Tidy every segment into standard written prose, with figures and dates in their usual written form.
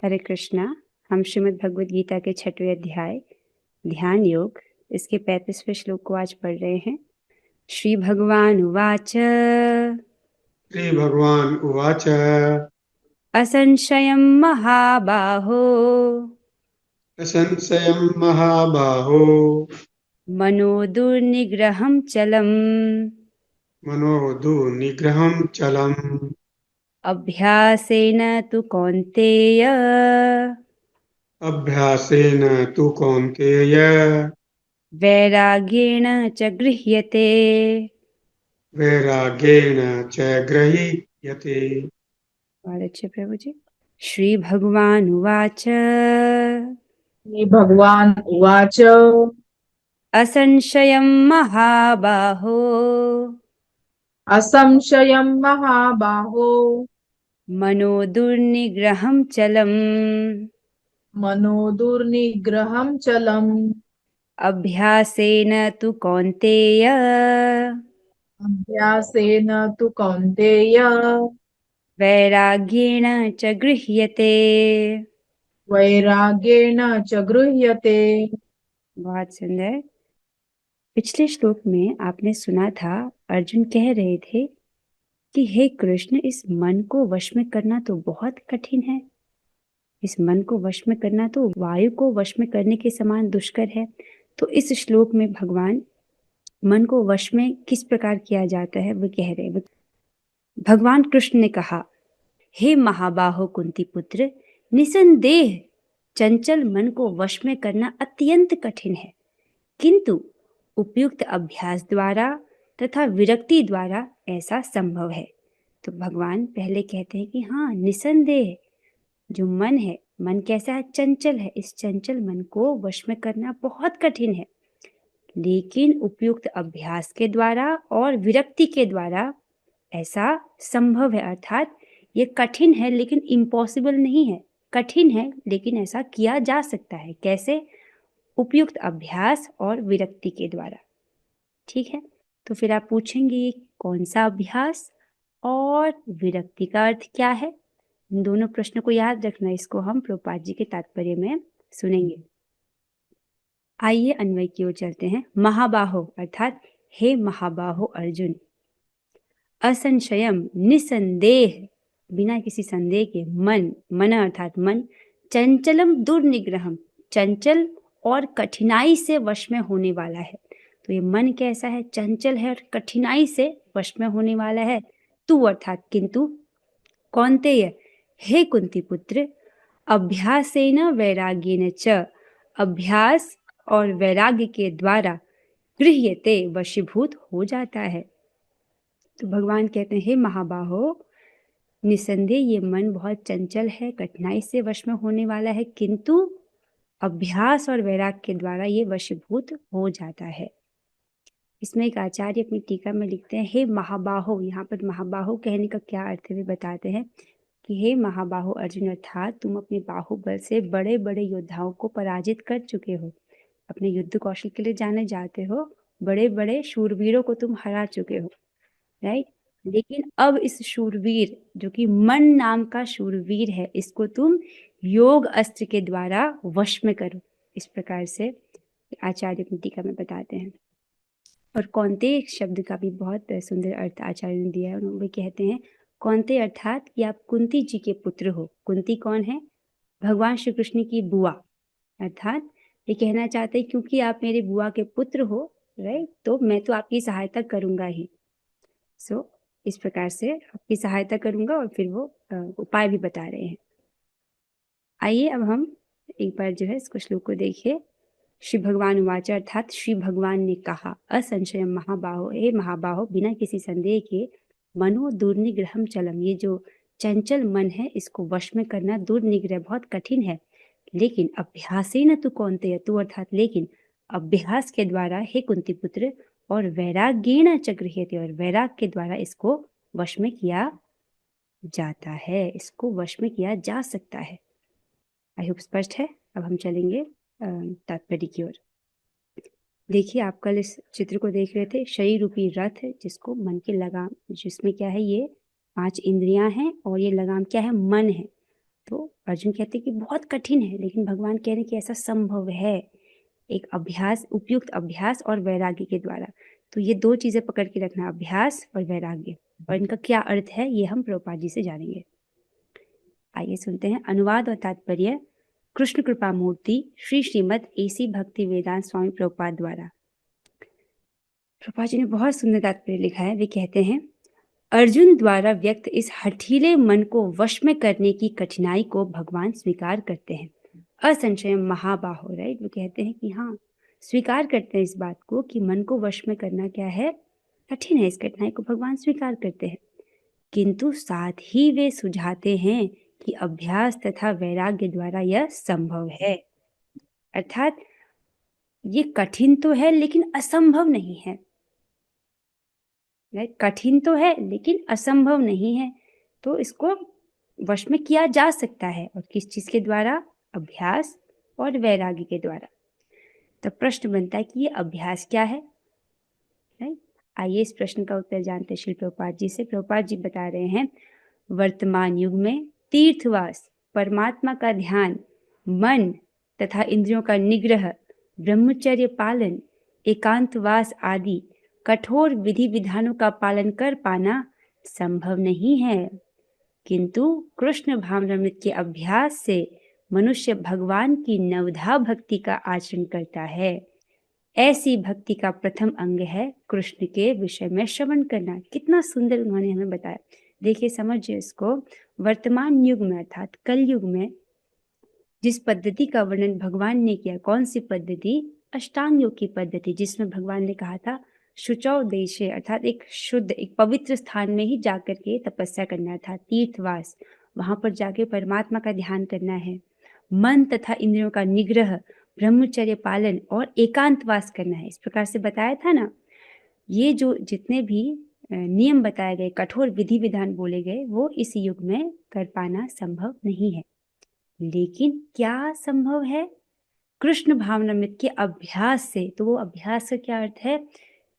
हरे कृष्णा। हम श्रीमद् भगवद गीता के 6वें अध्याय ध्यान योग इसके 35वें श्लोक को आज पढ़ रहे हैं। श्री भगवान उवाच श्री भगवान उवाच असंशयं महाबाहो असंशयं महाबाहो मनो दुर्निग्रहं चलम् मनो दुर्निग्रहं चलम् अभ्यासेन तु कौन्तेय अभ्यासेन तु कौन्तेय वैराग्येण च गृह्यते। वैराग्येण च गृह्यते। बहुत अच्छे प्रभु जी। श्री भगवान उवाच भगवान् उवाच असंशयं महाबाहो असंशयं महाबाहो मनो दुर्निग्रहं चलम् मनो दुर्निग्रहं चलम् अभ्यासेन तु कौन्तेय अभ्यासेन तु कौन्तेय वैराग्येण च गृह्यते। वैराग्येण च गृह्यते। बहुत सुंदर। पिछले श्लोक में आपने सुना था, अर्जुन कह रहे थे कि हे कृष्ण, इस मन को वश में करना तो बहुत कठिन है। इस मन को वश में करना तो वायु को वश में करने के समान दुष्कर है। तो इस श्लोक में भगवान मन को वश में किस प्रकार किया जाता है वो कह रहे हैं। भगवान कृष्ण ने कहा, हे महाबाहो कुंती पुत्र, निसंदेह चंचल मन को वश में करना अत्यंत कठिन है, किंतु उपयुक्त अभ्यास द्वारा तथा विरक्ति द्वारा ऐसा संभव है। तो भगवान पहले कहते हैं कि हाँ, निसंदेह जो मन है, मन कैसा है? चंचल है। इस चंचल मन को वश में करना बहुत कठिन है, लेकिन उपयुक्त अभ्यास के द्वारा और विरक्ति के द्वारा ऐसा संभव है। अर्थात ये कठिन है लेकिन इम्पॉसिबल नहीं है। कठिन है लेकिन ऐसा किया जा सकता है। कैसे? उपयुक्त अभ्यास और विरक्ति के द्वारा। ठीक है, तो फिर आप पूछेंगे कौन सा अभ्यास और विरक्ति का अर्थ क्या है? इन दोनों प्रश्नों को याद रखना। इसको हम प्रभुपाद जी के तात्पर्य में सुनेंगे। आइए अन्वय की ओर चलते हैं। महाबाहो अर्थात हे महाबाहो अर्जुन, असंशयम निसंदेह बिना किसी संदेह के, मन अर्थात मन, चंचलम दुर्निग्रहम चंचल और कठिनाई से वश में होने वाला है। तो ये मन कैसा है? चंचल है और कठिनाई से वश में होने वाला है। तू अर्थात किंतु, कौन्तेय हे कुंती पुत्र, अभ्यासेन वैराग्येन च अभ्यास और वैराग्य के द्वारा गृह्यते वशीभूत हो जाता है। तो भगवान कहते हैं, हे महाबाहो, निसंदेह ये मन बहुत चंचल है, कठिनाई से वश में होने वाला है, किंतु अभ्यास और वैराग्य के द्वारा ये वशीभूत हो जाता है। इसमें एक आचार्य अपनी टीका में लिखते हैं, हे महाबाहो, यहाँ पर महाबाहो कहने का क्या अर्थ है वे बताते हैं कि हे महाबाहो अर्जुन, अर्थात तुम अपने बाहुबल से बड़े बड़े योद्धाओं को पराजित कर चुके हो, अपने युद्ध कौशल के लिए जाने जाते हो, बड़े बड़े शूरवीरों को तुम हरा चुके हो, राइट। लेकिन अब इस शूरवीर जो कि मन नाम का शूरवीर है, इसको तुम योग अस्त्र के द्वारा वश में करो। इस प्रकार से आचार्य अपनी टीका में बताते हैं। और कौन्तेय शब्द का भी बहुत सुंदर अर्थ आचार्य ने दिया है। वे कहते हैं कौन्तेय अर्थात कि आप कुंती जी के पुत्र हो। कुंती कौन है? भगवान श्री कृष्ण की बुआ। अर्थात ये कहना चाहते हैं क्योंकि आप मेरे बुआ के पुत्र हो, राइट, तो मैं तो आपकी सहायता करूंगा ही। सो इस प्रकार से आपकी सहायता करूंगा। और फिर वो उपाय भी बता रहे हैं। आइए अब हम एक बार जो है इसको श्लोक को देखिए। श्री भगवान उवाच अर्थात श्री भगवान ने कहा, असंशय महाबाहो, हे महाबाहो, बिना किसी संदेह के, मनो दुर्निग्रहम चलम, ये जो चंचल मन है इसको वश में करना, दुर्निग्रह बहुत कठिन है, लेकिन अभ्यासेन तु कौन्तेय, तु अर्थात लेकिन अभ्यास के द्वारा हे कुंती पुत्र, और वैराग्येण च गृह्यते, और वैराग के द्वारा इसको वश में किया जाता है, इसको वश में किया जा सकता है। आई होप स्पष्ट है। अब हम चलेंगे तात्पर्य की ओर। देखिए, आप कल इस चित्र को देख रहे थे, शरीर रूपी रथ जिसको मन के लगाम, जिसमें क्या है, ये 5 इंद्रियां हैं और ये लगाम क्या है? मन है। तो अर्जुन कहते कि बहुत कठिन है, लेकिन भगवान कह रहे हैं कि ऐसा संभव है, एक अभ्यास, उपयुक्त अभ्यास और वैराग्य के द्वारा। तो ये दो चीजें पकड़ के रखना, अभ्यास और वैराग्य, और इनका क्या अर्थ है ये हम प्रभुपाद जी से जानेंगे। आइए सुनते हैं अनुवाद और तात्पर्य कृष्ण कृपा मूर्ति श्री श्रीमद एसी भक्ति वेदांत स्वामी प्रभुपाद द्वारा। प्रभुपाद जी ने बहुत सुंदर तात्पर्य लिखा है। वे कहते हैं, अर्जुन द्वारा व्यक्त इस हठीले मन को वश में करने की कठिनाई को भगवान स्वीकार करते हैं। असंशय महाबाहो, राइट। वो कहते हैं कि हाँ, स्वीकार करते हैं इस बात को कि मन को वश में करना क्या है, कठिन है। इस कठिनाई को भगवान स्वीकार करते हैं, किंतु साथ ही वे सुझाते हैं कि अभ्यास तथा वैराग्य द्वारा यह संभव है। अर्थात ये कठिन तो है लेकिन असंभव नहीं है, राइट। कठिन तो है लेकिन असंभव नहीं है, तो इसको वश में किया जा सकता है। और किस चीज के द्वारा? अभ्यास और वैराग्य के द्वारा। तो प्रश्न बनता है कि ये अभ्यास क्या है, राइट। आइए इस प्रश्न का उत्तर जानते हैं श्री प्रभुपाद जी से। प्रभुपाद जी बता रहे हैं, वर्तमान युग में तीर्थवास, परमात्मा का ध्यान, मन तथा इंद्रियों का निग्रह, ब्रह्मचर्य पालन, एकांतवास आदि कठोर विधि विधानों का पालन कर पाना संभव नहीं है, किंतु कृष्ण भावनामृत के अभ्यास से मनुष्य भगवान की नवधा भक्ति का आचरण करता है। ऐसी भक्ति का प्रथम अंग है कृष्ण के विषय में श्रवण करना। कितना सुंदर उन्होंने हमें बताया। देखिए, समझिए इसको। वर्तमान युग में अर्थात कल युग में जिस पद्धति का वर्णन भगवान ने किया, कौन सी पद्धति? अष्टांग योग की पद्धति, जिसमें भगवान ने कहा था शुचौ देशे, अर्थात एक शुद्ध, एक पवित्र स्थान में ही जाकर के तपस्या करना था, तीर्थवास, वहां पर जाके परमात्मा का ध्यान करना है, मन तथा इंद्रियों का निग्रह, ब्रह्मचर्य पालन और एकांतवास करना है। इस प्रकार से बताया था ना। ये जो जितने भी नियम बताए गए, कठोर विधि विधान बोले गए, वो इस युग में कर पाना संभव नहीं है। लेकिन क्या संभव है? कृष्ण भावनामृत के अभ्यास से। तो वो अभ्यास का क्या अर्थ है?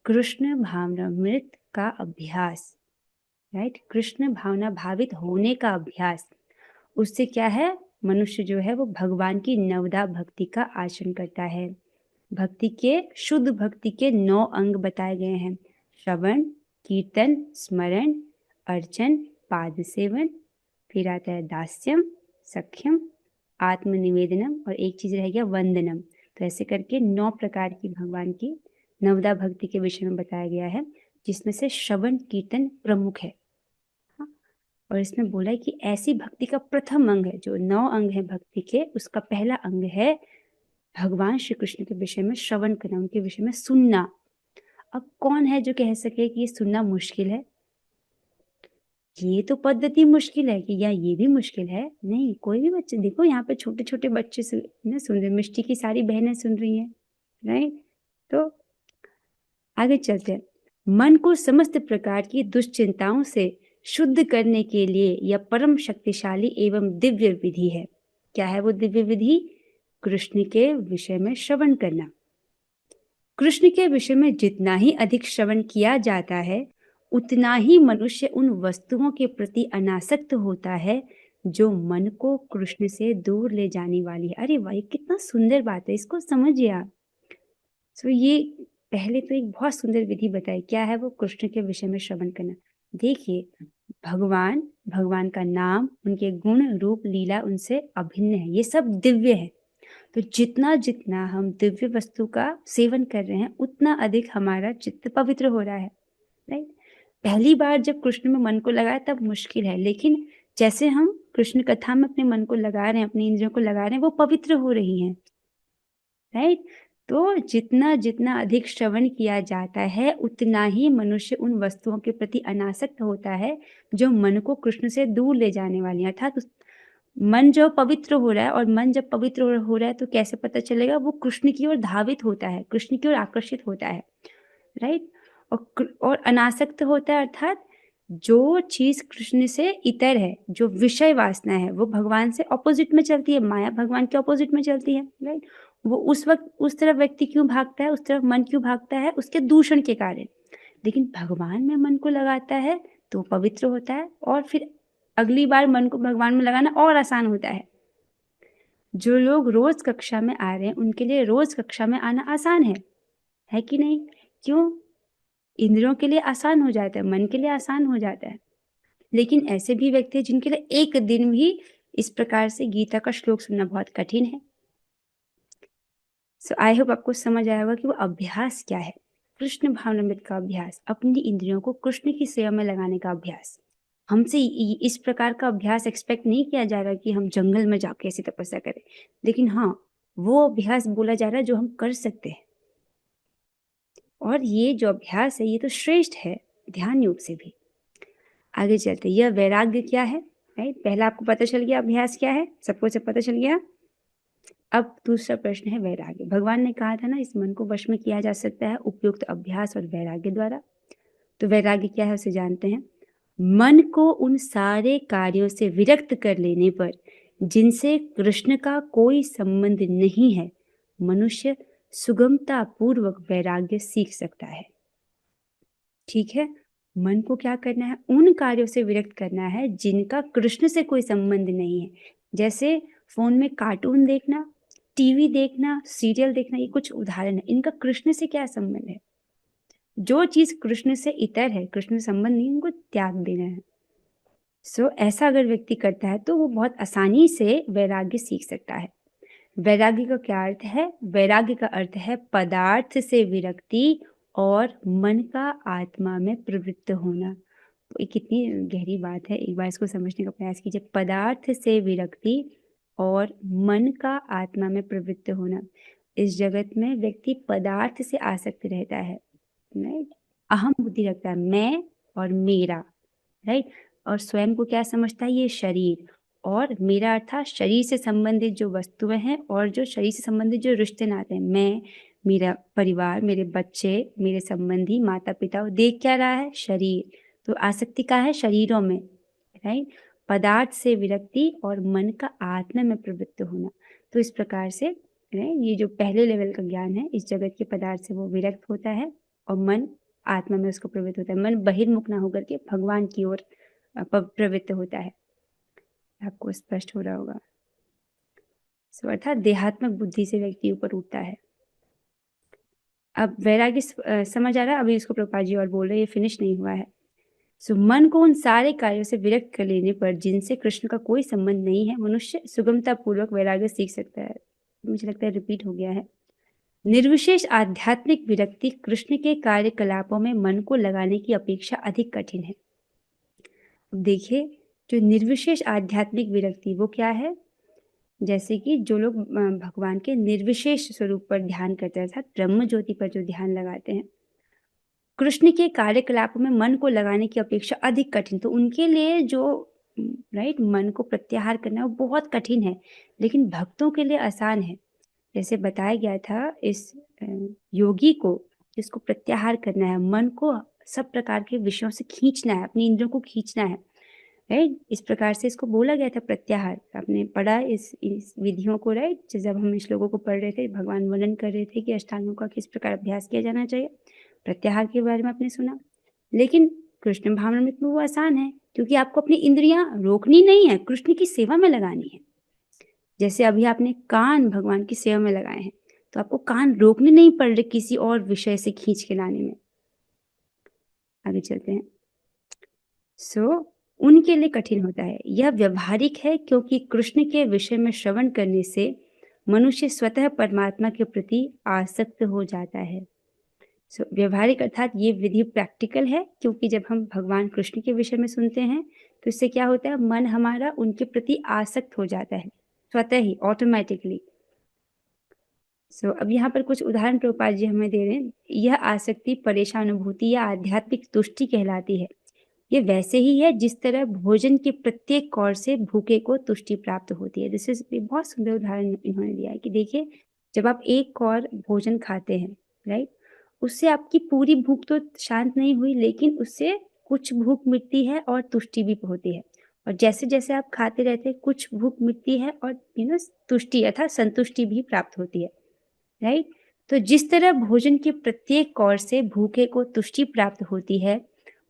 कृष्ण भावनामृत का अभ्यास, राइट। कृष्ण भावना भावित होने का अभ्यास। उससे क्या है? मनुष्य जो है वो भगवान की नवदा भक्ति का आचरण करता है। भक्ति के, शुद्ध भक्ति के 9 अंग बताए गए हैं। श्रवण, कीर्तन, स्मरण, अर्चन, पाद सेवन, फिर आता है दास्यम, सख्यम, आत्मनिवेदनम, और एक चीज रह गया वंदनम। तो ऐसे करके 9 प्रकार की भगवान की नवदा भक्ति के विषय में बताया गया है, जिसमें से श्रवण कीर्तन प्रमुख है। हाँ? और इसमें बोला है कि ऐसी भक्ति का प्रथम अंग है, जो 9 अंग है भक्ति के, उसका पहला अंग है भगवान श्री कृष्ण के विषय में श्रवण करना, उनके विषय में सुनना। अब कौन है जो कह सके कि ये सुनना मुश्किल है? ये तो पद्धति मुश्किल है कि या ये भी मुश्किल है? नहीं, कोई भी बच्चे, देखो यहाँ पे छोटे छोटे बच्चे सुन रहे, मिष्टी की सारी बहनें सुन रही हैं, राइट। तो आगे चलते हैं। मन को समस्त प्रकार की दुश्चिंताओं से शुद्ध करने के लिए यह परम शक्तिशाली एवं दिव्य विधि है। क्या है वो दिव्य विधि? कृष्ण के विषय में श्रवण करना। कृष्ण के विषय में जितना ही अधिक श्रवण किया जाता है, उतना ही मनुष्य उन वस्तुओं के प्रति अनासक्त होता है जो मन को कृष्ण से दूर ले जाने वाली है। अरे वाह, कितना सुंदर बात है, इसको समझिए आप। सो ये पहले तो एक बहुत सुंदर विधि बताई। क्या है वो? कृष्ण के विषय में श्रवण करना। देखिए, भगवान का नाम, उनके गुण, रूप, लीला उनसे अभिन्न है, ये सब दिव्य है। तो जितना जितना हम दिव्य वस्तु का सेवन कर रहे हैं, उतना अधिक हमारा चित्त पवित्र हो रहा है, राइट। पहली बार जब कृष्ण में मन को लगाए तब मुश्किल है, लेकिन जैसे हम कृष्ण कथा में अपने मन को लगा रहे हैं, अपनी इंद्रियों को लगा रहे हैं, वो पवित्र हो रही हैं, राइट। तो जितना जितना अधिक श्रवण किया जाता है, उतना ही मनुष्य उन वस्तुओं के प्रति अनासक्त होता है जो मन को कृष्ण से दूर ले जाने वाली है। अर्थात मन जो पवित्र हो रहा है, और मन जब पवित्र हो रहा है तो कैसे पता चलेगा? वो कृष्ण की ओर धावित होता है, कृष्ण की ओर आकर्षित होता है, राइट। और अनासक्त होता है, अर्थात जो चीज कृष्ण से इतर है, जो विषय वासना है, वो भगवान से ऑपोजिट में चलती है, माया भगवान के ऑपोजिट में चलती है, राइट। वो उस वक्त उस तरफ व्यक्ति क्यों भागता है, उस तरफ मन क्यों भागता है? उसके दूषण के कारण। लेकिन भगवान में मन को लगाता है तो पवित्र होता है, और फिर अगली बार मन को भगवान में लगाना और आसान होता है। जो लोग रोज कक्षा में आ रहे हैं उनके लिए रोज कक्षा में आना आसान है कि नहीं? क्यों? इंद्रियों के लिए आसान हो जाता है, मन के लिए आसान हो जाता है। लेकिन ऐसे भी व्यक्ति हैं जिनके लिए एक दिन भी इस प्रकार से गीता का श्लोक सुनना बहुत कठिन है। सो आई होप आपको समझ आया होगा कि वो अभ्यास क्या है। कृष्ण भावनामृत का अभ्यास, अपनी इंद्रियों को कृष्ण की सेवा में लगाने का अभ्यास। हमसे इस प्रकार का अभ्यास एक्सपेक्ट नहीं किया जा रहा कि हम जंगल में जाके ऐसी तपस्या करें, लेकिन हाँ, वो अभ्यास बोला जा रहा है जो हम कर सकते हैं। और ये जो अभ्यास है ये तो श्रेष्ठ है ध्यान योग से भी। आगे चलते, यह वैराग्य क्या है? राइट, पहला आपको पता चल गया अभ्यास क्या है, सबको सब पता चल गया। अब दूसरा प्रश्न है वैराग्य। भगवान ने कहा था ना, इस मन को वश में किया जा सकता है उपयुक्त अभ्यास और वैराग्य द्वारा। तो वैराग्य क्या है उसे जानते हैं। मन को उन सारे कार्यों से विरक्त कर लेने पर जिनसे कृष्ण का कोई संबंध नहीं है, मनुष्य सुगमता पूर्वक वैराग्य सीख सकता है। ठीक है, मन को क्या करना है? उन कार्यों से विरक्त करना है जिनका कृष्ण से कोई संबंध नहीं है। जैसे फोन में कार्टून देखना, टीवी देखना, सीरियल देखना, ये कुछ उदाहरण है। इनका कृष्ण से क्या संबंध है? जो चीज कृष्ण से इतर है, कृष्ण से संबंध नहीं, उनको त्याग देना है। सो ऐसा अगर व्यक्ति करता है तो वो बहुत आसानी से वैराग्य सीख सकता है। वैराग्य का क्या अर्थ है? वैराग्य का अर्थ है पदार्थ से विरक्ति और मन का आत्मा में प्रवृत्त होना। तो ये कितनी गहरी बात है, एक बार इसको समझने का प्रयास कीजिए। पदार्थ से विरक्ति और मन का आत्मा में प्रवृत्त होना। इस जगत में व्यक्ति पदार्थ से आसक्त रहता है, राइट, अहम बुद्धि रखता है, मैं और मेरा, राइट, और स्वयं को क्या समझता है? ये शरीर। और मेरा अर्थात शरीर से संबंधित जो वस्तुएं हैं और जो शरीर से संबंधित जो रिश्ते नाते हैं, मैं, मेरा परिवार, मेरे बच्चे, मेरे संबंधी, माता पिता, वो देख क्या रहा है? शरीर। तो आसक्ति का है शरीरों में, राइट। पदार्थ से विरक्ति और मन का आत्मा में प्रवृत्त होना। तो इस प्रकार से, राइट, ये जो पहले लेवल का ज्ञान है, इस जगत के पदार्थ से वो विरक्त होता है और मन आत्मा में उसको प्रवृत्त होता है। मन बहिर्मुख ना होकर के भगवान की ओर प्रवृत्त होता है। आपको स्पष्ट हो रहा होगा। अर्थात देहात्मक बुद्धि से व्यक्ति ऊपर उठता है। अब वैराग्य समझ आ रहा है? अभी इसको प्रभुपाद जी और बोल रहे, ये फिनिश नहीं हुआ है। मन को उन सारे कार्यों से विरक्त कर लेने पर जिनसे कृष्ण का कोई संबंध नहीं है, मनुष्य सुगमता पूर्वक वैराग्य सीख सकता है। मुझे लगता है रिपीट हो गया है। निर्विशेष आध्यात्मिक विरक्ति कृष्ण के कार्यकलापों में मन को लगाने की अपेक्षा अधिक कठिन है। देखिए, जो निर्विशेष आध्यात्मिक विरक्ति वो क्या है? जैसे कि जो लोग भगवान के निर्विशेष स्वरूप पर ध्यान करते हैं, अर्थात ब्रह्म ज्योति पर जो ध्यान लगाते हैं, कृष्ण के कार्यकलापों में मन को लगाने की अपेक्षा अधिक कठिन। तो उनके लिए जो, राइट, मन को प्रत्याहार करना वो बहुत कठिन है, लेकिन भक्तों के लिए आसान है। जैसे बताया गया था, इस योगी को जिसको प्रत्याहार करना है, मन को सब प्रकार के विषयों से खींचना है, अपनी इंद्रियों को खींचना है, राइट, इस प्रकार से इसको बोला गया था प्रत्याहार। आपने पढ़ा इस विधियों को, राइट, जब हम इस लोगों को पढ़ रहे थे, भगवान वर्णन कर रहे थे कि अष्टांगों का किस प्रकार अभ्यास किया जाना चाहिए, प्रत्याहार के बारे में आपने सुना। लेकिन कृष्ण भावनामृत में वो आसान है, क्योंकि आपको अपनी इंद्रियां रोकनी नहीं है, कृष्ण की सेवा में लगानी है। जैसे अभी आपने कान भगवान की सेवा में लगाए हैं, तो आपको कान रोकने नहीं पड़ रहे किसी और विषय से खींच के लाने में। आगे चलते हैं। उनके लिए कठिन होता है। यह व्यवहारिक है क्योंकि कृष्ण के विषय में श्रवण करने से मनुष्य स्वतः परमात्मा के प्रति आसक्त हो जाता है। व्यवहारिक अर्थात ये विधि प्रैक्टिकल है, क्योंकि जब हम भगवान कृष्ण के विषय में सुनते हैं तो इससे क्या होता है? मन हमारा उनके प्रति आसक्त हो जाता है स्वतः ही, ऑटोमेटिकली। अब यहाँ पर कुछ उदाहरण प्रभुपाद जी हमें दे रहे हैं। यह आसक्ति परेशानुभूति या आध्यात्मिक तुष्टि कहलाती है। ये वैसे ही है जिस तरह भोजन के प्रत्येक कौर से भूखे को तुष्टि प्राप्त होती है। दिस इज बहुत सुंदर उदाहरण इन्होंने दिया है कि देखिए, जब आप एक कौर भोजन खाते हैं, राइट, उससे आपकी पूरी भूख तो शांत नहीं हुई, लेकिन उससे कुछ भूख मिटती है और तुष्टि भी होती है। और जैसे जैसे आप खाते रहते हैं, कुछ भूख मिटती है और तुष्टि अर्थात संतुष्टि भी प्राप्त होती है, राइट। तो जिस तरह भोजन के प्रत्येक कौर से भूखे को तुष्टि प्राप्त होती है,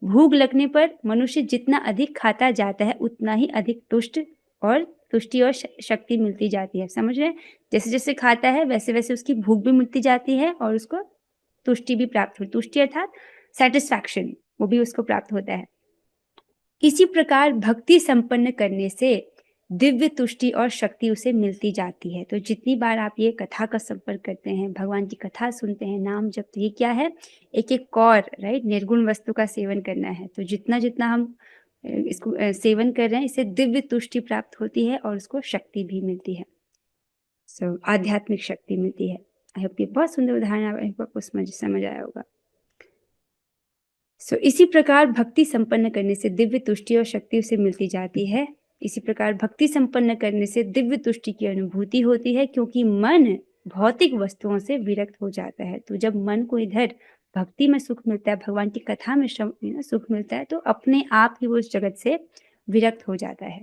भूख लगने पर मनुष्य जितना अधिक खाता जाता है उतना ही अधिक तुष्टि और शक्ति मिलती जाती है। समझ रहे हैं? जैसे जैसे खाता है वैसे वैसे उसकी भूख भी मिलती जाती है और उसको तुष्टि भी प्राप्त होती, तुष्टि अर्थात सेटिस्फैक्शन, वो भी उसको प्राप्त होता है। इसी प्रकार भक्ति संपन्न करने से दिव्य तुष्टि और शक्ति उसे मिलती जाती है। तो जितनी बार आप ये कथा का संपर्क करते हैं, भगवान की कथा सुनते हैं, नाम जपते, ये क्या है? एक एक कौर, राइट, निर्गुण वस्तु का सेवन करना है। तो जितना जितना हम इसको सेवन कर रहे हैं, इससे दिव्य तुष्टि प्राप्त होती है और उसको शक्ति भी मिलती है। सो आध्यात्मिक शक्ति मिलती है। आई होप ये बहुत सुंदर उदाहरण आपको समझ आया होगा। इसी प्रकार भक्ति संपन्न करने से दिव्य तुष्टि और शक्ति उसे मिलती जाती है। इसी प्रकार भक्ति संपन्न करने से दिव्य तुष्टि की अनुभूति होती है, क्योंकि मन भौतिक वस्तुओं से विरक्त हो जाता है। तो जब मन को इधर भक्ति में सुख मिलता है, भगवान की कथा में सुख मिलता है, तो अपने आप ही वो उस जगत से विरक्त हो जाता है।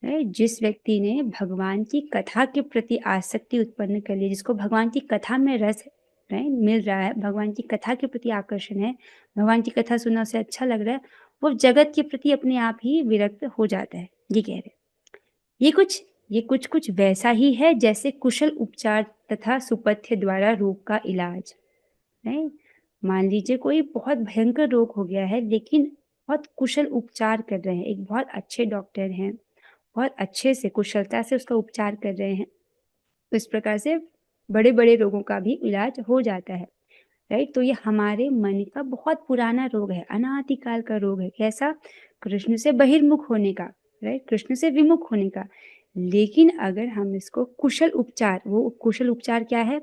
जिस व्यक्ति ने भगवान की कथा के प्रति आसक्ति उत्पन्न कर ली, जिसको भगवान की कथा में रस मिल रहा है, भगवान की कथा के प्रति आकर्षण है, भगवान की कथा सुनना उसे अच्छा लग रहा है, वो जगत के प्रति अपने आप ही विरक्त हो जाता है। ये कह रहे ये कुछ वैसा ही है जैसे कुशल उपचार तथा सुपथ्य द्वारा रोग का इलाज। मान लीजिए कोई बहुत भयंकर रोग हो गया है, लेकिन बहुत कुशल उपचार कर रहे हैं, एक बहुत अच्छे डॉक्टर हैं, बहुत अच्छे से कुशलता से उसका उपचार कर रहे हैं, तो इस प्रकार से बड़े बड़े रोगों का भी इलाज हो जाता है। राइट, तो ये हमारे मन का बहुत पुराना रोग है, अनादिकाल का रोग है। कैसा? कृष्ण से बहिर्मुख होने का, राइट, कृष्ण से विमुख होने का। लेकिन अगर हम इसको कुशल उपचार, वो कुशल उपचार क्या है?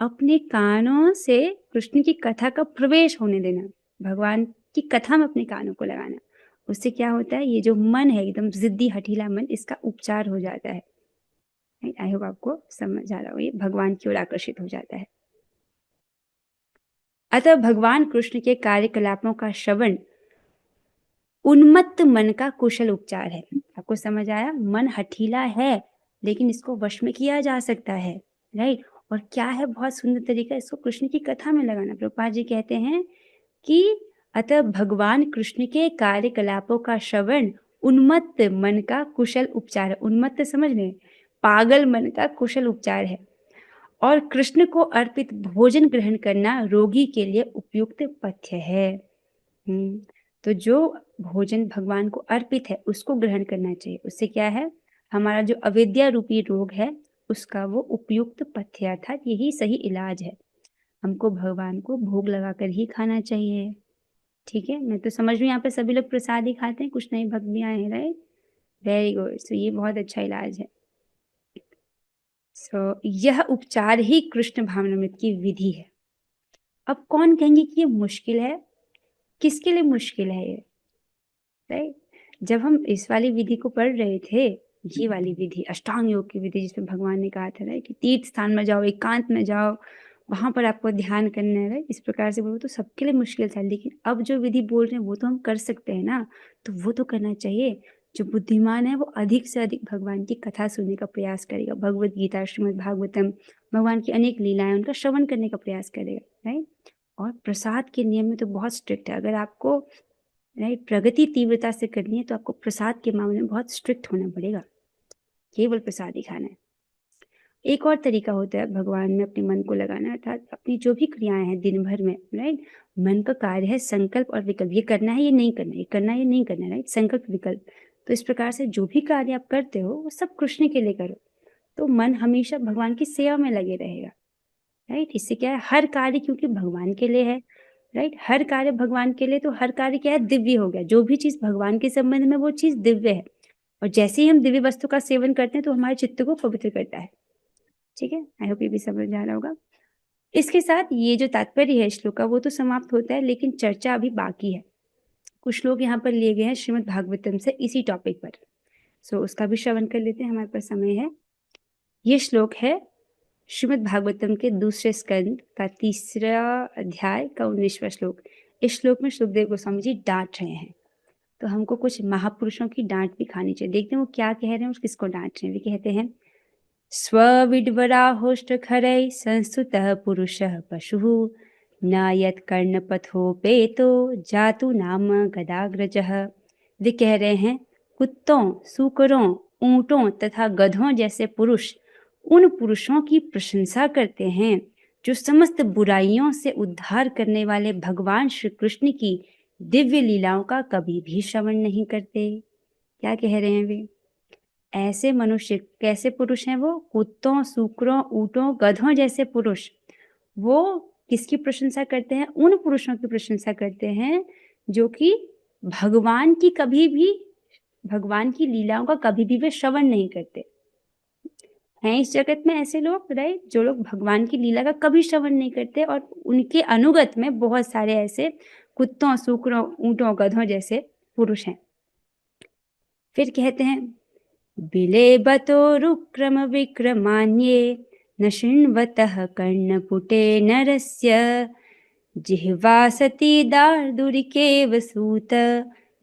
अपने कानों से कृष्ण की कथा का प्रवेश होने देना, भगवान की कथा में अपने कानों को लगाना। उससे क्या होता है? ये जो मन है एकदम जिद्दी हठीला मन, इसका उपचार हो जाता है। आई होप आपको समझ आ रहा हो, ये भगवान की ओर आकर्षित हो जाता है। अतः भगवान कृष्ण के कार्यकलापों का श्रवण उन्मत्त मन का कुशल उपचार है। आपको समझ आया? मन हठीला है, लेकिन इसको वश में किया जा सकता है, राइट। और क्या है बहुत सुंदर तरीका इसको कृष्ण की कथा में लगाना। प्रभुपाद जी कहते हैं कि अतः भगवान कृष्ण के कार्यकलापों का श्रवण उन्मत्त मन का कुशल उपचार है। उन्मत्त समझ लें, पागल मन का कुशल उपचार है। और कृष्ण को अर्पित भोजन ग्रहण करना रोगी के लिए उपयुक्त पथ्य है। तो जो भोजन भगवान को अर्पित है उसको ग्रहण करना चाहिए। उससे क्या है? हमारा जो अविद्या रूपी रोग है उसका वो उपयुक्त पथ्य अर्थात यही सही इलाज है। हमको भगवान को भोग लगाकर ही खाना चाहिए। ठीक है, मैं तो समझ में यहाँ पे सभी लोग प्रसाद ही खाते हैं, कुछ नए भक्त भी आए हैं, राइट, वेरी गुड। सो ये बहुत अच्छा इलाज है। यह उपचार ही कृष्ण भावनामृत की विधि है। अब कौन कहेंगे कि ये मुश्किल है? किसके लिए मुश्किल है ये? राइट, जब हम इस वाली विधि को पढ़ रहे थे, ये वाली विधि अष्टांग योग की विधि, जिसमें भगवान ने कहा था कि तीर्थ स्थान में जाओ, एकांत में जाओ, वहां पर आपको ध्यान करना है, इस प्रकार से बोलो, तो सबके लिए मुश्किल था। लेकिन अब जो विधि बोल रहे हैं वो तो हम कर सकते हैं ना, तो वो तो करना चाहिए। जो बुद्धिमान है वो अधिक से अधिक भगवान की कथा सुनने का प्रयास करेगा, भगवत गीता, श्रीमद् भागवतम, भगवान की अनेक लीलाएं, उनका श्रवण करने का प्रयास करेगा, राइट। और प्रसाद के नियम में तो बहुत स्ट्रिक्ट है। अगर आपको राइट प्रगति तीव्रता से करनी है तो आपको प्रसाद के मामले में बहुत स्ट्रिक्ट होना पड़ेगा, केवल प्रसाद ही खाना है। एक और तरीका होता है भगवान में अपने मन को लगाना, अर्थात अपनी जो भी क्रियाएं हैं दिन भर में, राइट, मन का कार्य है संकल्प और विकल्प, ये करना है ये नहीं करना है, ये करना है ये नहीं करना है, राइट, संकल्प विकल्प। तो इस प्रकार से जो भी कार्य आप करते हो वो सब कृष्ण के लिए करो, तो मन हमेशा भगवान की सेवा में लगे रहेगा, राइट। इससे क्या है? हर कार्य क्योंकि भगवान के लिए है, राइट, हर कार्य भगवान के लिए, तो हर कार्य क्या है? दिव्य हो गया। जो भी चीज भगवान के संबंध में वो चीज दिव्य है, और जैसे ही हम दिव्य वस्तु का सेवन करते हैं तो हमारे चित्त को पवित्र करता है। ठीक है, आई होप ये भी समझ आ रहा होगा। इसके साथ ये जो तात्पर्य है श्लोक का वो तो समाप्त होता है, लेकिन चर्चा अभी बाकी है। कुछ श्लोक यहाँ पर लिए गए हैं श्रीमद् भागवतम से इसी टॉपिक पर, उसका भी श्रवण कर लेते हैं, हमारे पास समय है। ये श्लोक है श्रीमद् भागवतम के दूसरे स्कंद का 3रा अध्याय का 19वां श्लोक। इस श्लोक में सुखदेव गोस्वामी जी डांट रहे हैं, तो हमको कुछ महापुरुषों की डांट भी खानी चाहिए। देखते हैं वो क्या कह रहे हैं और किसको डांट रहे हैं। वे कहते हैं, स्वविड्वराहोष्ट खरै संस्तुतः पुरुषः पशुः न यत् कर्णपथोपेतो जातु नाम गदाग्रजः। वे कह रहे हैं कुत्तों, सूकरों, ऊंटों तथा गधों जैसे पुरुष उन पुरुषों की प्रशंसा करते हैं जो समस्त बुराइयों से उद्धार करने वाले भगवान श्री कृष्ण की दिव्य लीलाओं का कभी भी श्रवण नहीं करते। क्या कह रहे हैं वे? ऐसे मनुष्य कैसे पुरुष हैं? वो कुत्तों, सूकरों, ऊंटों, गधों जैसे पुरुष। वो किसकी प्रशंसा करते हैं? उन पुरुषों की प्रशंसा करते हैं जो कि भगवान की लीलाओं का कभी भी वे श्रवण नहीं करते हैं। इस जगत में ऐसे लोग, राइट, जो लोग भगवान की लीला का कभी श्रवण नहीं करते, और उनके अनुगत में बहुत सारे ऐसे कुत्तों, सूकरों, ऊंटों, गधों जैसे पुरुष हैं। फिर कहते हैं बिलेबतो रुक्रम विक्रमान्ये न शृण्वतः कर्णपुटे नरस्य जिह्वा सती दार्दुरिकेव सूत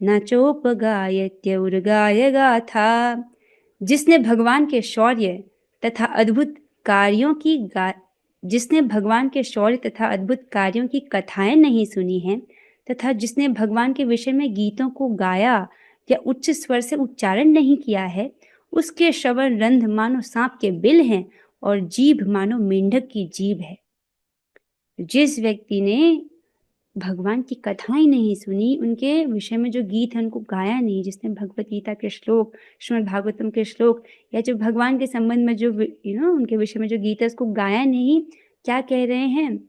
न चोपगायत्य उर्गाय गाथा। जिसने भगवान के शौर्य तथा अद्भुत कार्यों की कथाएं नहीं सुनी हैं, तथा जिसने भगवान के विषय में गीतों को गाया या उच्च स्वर से उच्चारण नहीं किया है, उसके श्रवण रंध्र मानो सांप के बिल हैं और जीभ मानो मेंढक की जीभ है। जिस व्यक्ति ने भगवान की कथाएं नहीं सुनी, उनके विषय में जो गीत है उनको गाया नहीं, जिसने भगवत गीता के श्लोक, श्रीमद् भागवतम के श्लोक, या जो भगवान के संबंध में जो उनके विषय में जो गीत है उसको गाया नहीं, क्या कह रहे हैं?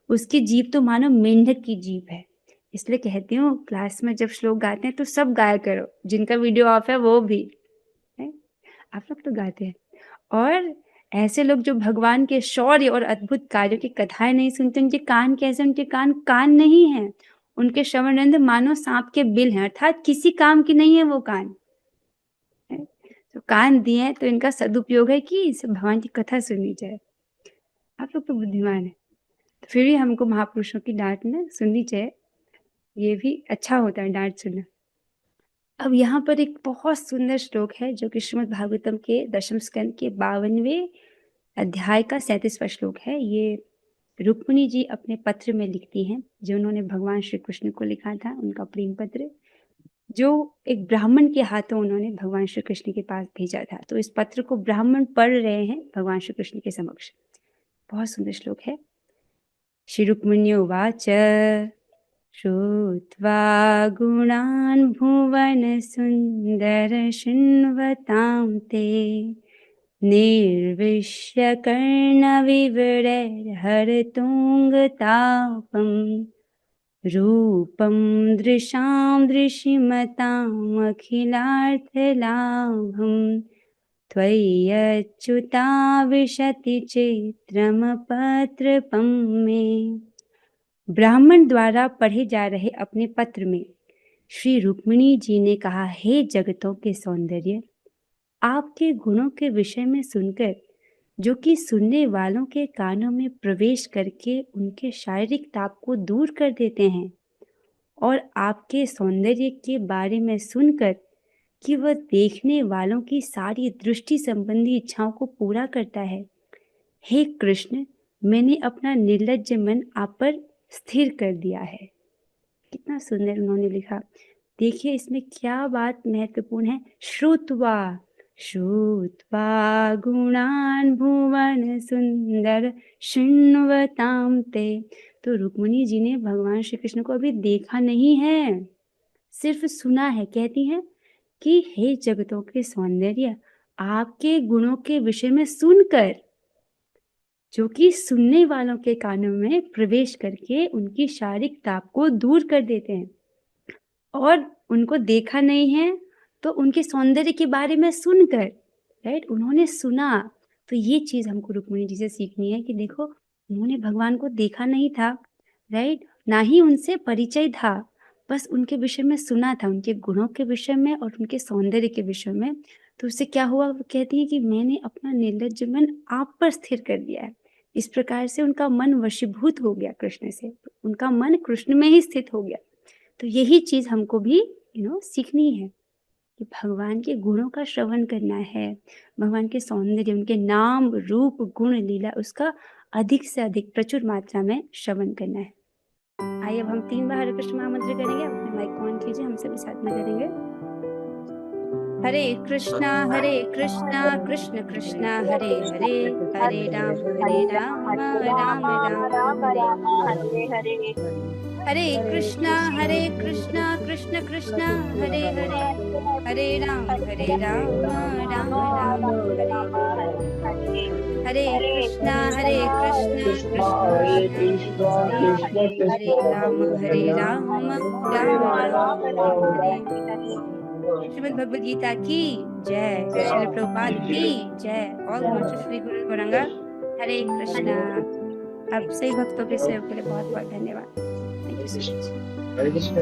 उसकी जीभ तो मानो मेंढक की जीभ है। इसलिए कहती हूँ क्लास में जब श्लोक गाते हैं तो सब गाया करो, जिनका वीडियो ऑफ है वो भी है? आप लोग तो गाते हैं। और ऐसे लोग जो भगवान के शौर्य और अद्भुत कार्यों की कथाएं नहीं सुनते, उनके कान कैसे? उनके कान नहीं हैं, उनके श्रवण रंध्र मानो सांप के बिल हैं, अर्थात किसी काम की नहीं है वो कान। तो कान दिए हैं तो इनका सदुपयोग है कि इसे भगवान की कथा सुननी जाए। आप लोग तो बुद्धिमान है, तो फिर भी हमको महापुरुषों की डांट ना सुननी चाहिए, ये भी अच्छा होता है डांट सुनना। अब यहाँ पर एक बहुत सुंदर श्लोक है जो कि श्रीमद् भागवतम के दशम स्कंद के 52वें अध्याय का 37वां श्लोक है। ये रुक्मिणी जी अपने पत्र में लिखती हैं, जो उन्होंने भगवान श्री कृष्ण को लिखा था, उनका प्रेम पत्र, जो एक ब्राह्मण के हाथों उन्होंने भगवान श्री कृष्ण के पास भेजा था। तो इस पत्र को ब्राह्मण पढ़ रहे हैं भगवान श्री कृष्ण के समक्ष। बहुत सुंदर श्लोक है। श्री रुक्मिण्योवाच श्रुत्वा गुणान् भुवन सुंदर शृण्वतां ते निर्विश्य कर्णविवरैर्हरतुङ्गतापं रूपं दृशां दृशिमताम् अखिलार्थलाभं त्वय्यच्युता विशति चित्रमपत्रपं मे। ब्राह्मण द्वारा पढ़े जा रहे अपने पत्र में श्री रुक्मिणी जी ने कहा, हे जगतों के सौंदर्य, आपके गुणों के विषय में सुनकर, जो कि सुनने वालों के कानों में प्रवेश करके उनके शारीरिक ताप को दूर कर देते हैं, और आपके सौंदर्य के बारे में सुनकर कि वह देखने वालों की सारी दृष्टि संबंधी इच्छाओं को पूरा करता है, हे कृष्ण, मैंने अपना निर्लज्ज मन आप पर स्थिर कर दिया है। कितना सुंदर उन्होंने लिखा। देखिए इसमें क्या बात महत्वपूर्ण है। श्रुत्वा गुणान् भुवन सुंदर शृण्वतां ते। तो रुक्मिणी जी ने भगवान श्री कृष्ण को अभी देखा नहीं है, सिर्फ सुना है। कहती हैं कि हे जगतों के सौंदर्य, आपके गुणों के विषय में सुनकर, जो कि सुनने वालों के कानों में प्रवेश करके उनकी शारीरिक ताप को दूर कर देते हैं, और उनको देखा नहीं है तो उनके सौंदर्य के बारे में सुनकर, राइट, उन्होंने सुना। तो ये चीज़ हमको रुक्मिणी जी से सीखनी है कि देखो, उन्होंने भगवान को देखा नहीं था, राइट, ना ही उनसे परिचय था, बस उनके विषय में सुना था, उनके गुणों के विषय में और उनके सौंदर्य के विषय में। तो उससे क्या हुआ? वो कहती है कि मैंने अपना निर्लज्ज मन आप पर स्थिर कर दिया है। इस प्रकार से उनका मन वशीभूत हो गया कृष्ण से, उनका मन कृष्ण में ही स्थित हो गया। तो यही चीज़ हमको भी सीखनी है कि भगवान के गुणों का श्रवण करना है, भगवान के सौंदर्य, उनके नाम, रूप, गुण, लीला, उसका अधिक से अधिक प्रचुर मात्रा में श्रवण करना है। आइए अब हम 3 बार हरे कृष्ण महामंत्र करेंगे। अपने माइक को ऑन कीजिए, हम सभी साथ में करेंगे। हरे कृष्णा कृष्ण कृष्णा हरे हरे, हरे राम राम राम हरे हरे। हरे कृष्णा कृष्ण कृष्णा हरे हरे, हरे राम राम राम हरे हरे। हरे कृष्णा कृष्ण कृष्ण हरे राम राम राम हरे हरे। श्रीमद् भगवद गीता की जय, श्रील प्रभुपाद की जय। ऑल नमः श्री गुरु गौरंगा। हरे कृष्णा। आप सभी भक्तों के सहयोग के लिए बहुत बहुत धन्यवाद। Thank you so much. Hare Krishna.